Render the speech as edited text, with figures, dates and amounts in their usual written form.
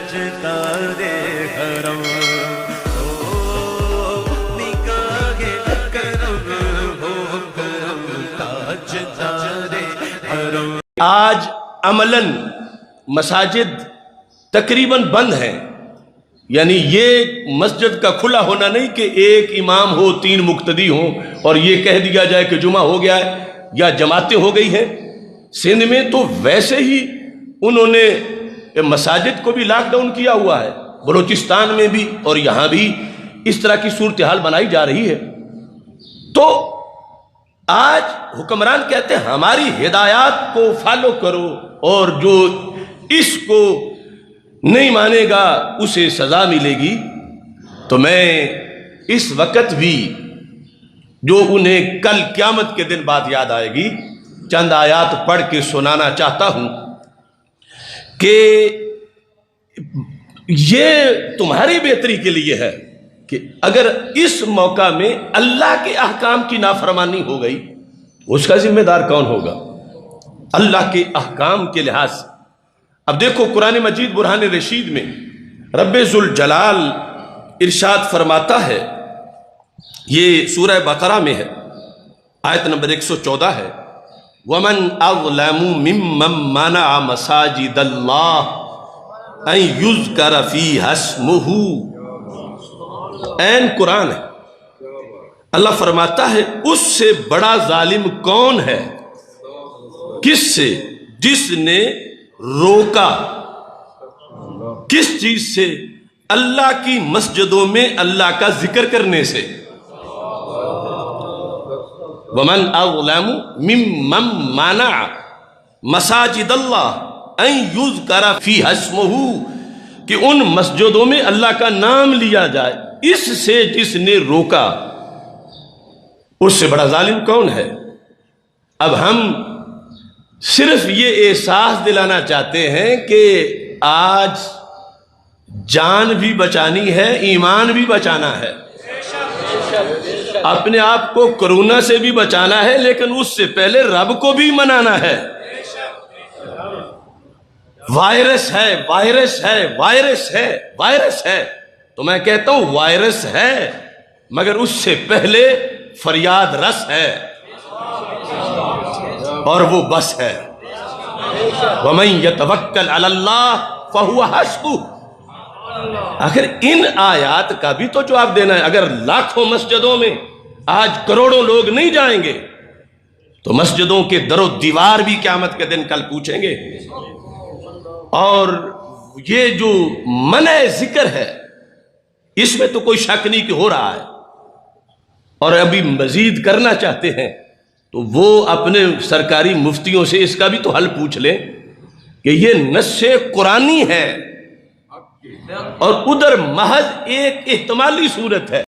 تاجدار حرم نگاہ کرم ہو کرم تاجدار حرم۔ آج عملاً مساجد تقریباً بند ہیں، یعنی یہ مسجد کا کھلا ہونا نہیں کہ ایک امام ہو 3 مقتدی ہوں اور یہ کہہ دیا جائے کہ جمعہ ہو گیا ہے یا جماعتیں ہو گئی ہیں۔ سندھ میں تو ویسے ہی انہوں نے مساجد کو بھی لاک ڈاؤن کیا ہوا ہے، بلوچستان میں بھی اور یہاں بھی اس طرح کی صورتحال بنائی جا رہی ہے۔ تو آج حکمران کہتے ہیں ہماری ہدایات کو فالو کرو اور جو اس کو نہیں مانے گا اسے سزا ملے گی۔ تو میں اس وقت بھی جو انہیں کل قیامت کے دن بات یاد آئے گی چند آیات پڑھ کے سنانا چاہتا ہوں کہ یہ تمہاری بہتری کے لیے ہے کہ اگر اس موقع میں اللہ کے احکام کی نافرمانی ہو گئی اس کا ذمہ دار کون ہوگا؟ اللہ کے احکام کے لحاظ سے۔ اب دیکھو قرآن مجید برہان رشید میں رب ذوالجلال ارشاد فرماتا ہے، یہ سورہ بقرہ میں ہے، آیت نمبر 114 ہے، وَمَنْ أَظْلَمُ مِمَّنْ مَنَعَ مَسَاجِدَ اللَّهِ أَنْ يُذْكَرَ فِيهَا اسْمُهُ۔ عین قرآن ہے۔ اللہ فرماتا ہے اس سے بڑا ظالم کون ہے؟ کس سے؟ جس نے روکا کس چیز سے؟ اللہ کی مسجدوں میں اللہ کا ذکر کرنے سے۔ وَمَنْ أَظْلَمُ مِمَّنْ مَنَعَ مَسَاجِدَ اللَّهِ أَنْ يُذْكَرَ فِيهَا اسْمُهُ، کہ ان مسجدوں میں اللہ کا نام لیا جائے، اس سے جس نے روکا اس سے بڑا ظالم کون ہے؟ اب ہم صرف یہ احساس دلانا چاہتے ہیں کہ آج جان بھی بچانی ہے، ایمان بھی بچانا ہے، اپنے آپ کو کرونا سے بھی بچانا ہے، لیکن اس سے پہلے رب کو بھی منانا ہے۔ وائرس ہے، وائرس ہے، وائرس ہے، وائرس ہے، تو میں کہتا ہوں وائرس ہے مگر اس سے پہلے فریاد رس ہے اور وہ بس ہے۔ وَمَن يَتَوَكَّلْ عَلَى اللَّهِ فَهُوَ حَسْبُهُ۔ آخر ان آیات کا بھی تو جواب دینا ہے۔ اگر لاکھوں مسجدوں میں آج کروڑوں لوگ نہیں جائیں گے تو مسجدوں کے در و دیوار بھی قیامت کے دن کل پوچھیں گے۔ اور یہ جو منع ذکر ہے اس میں تو کوئی شک نہیں کہ ہو رہا ہے، اور ابھی مزید کرنا چاہتے ہیں تو وہ اپنے سرکاری مفتیوں سے اس کا بھی تو حل پوچھ لیں کہ یہ نص قرآنی ہے اور ادھر محض ایک احتمالی صورت ہے۔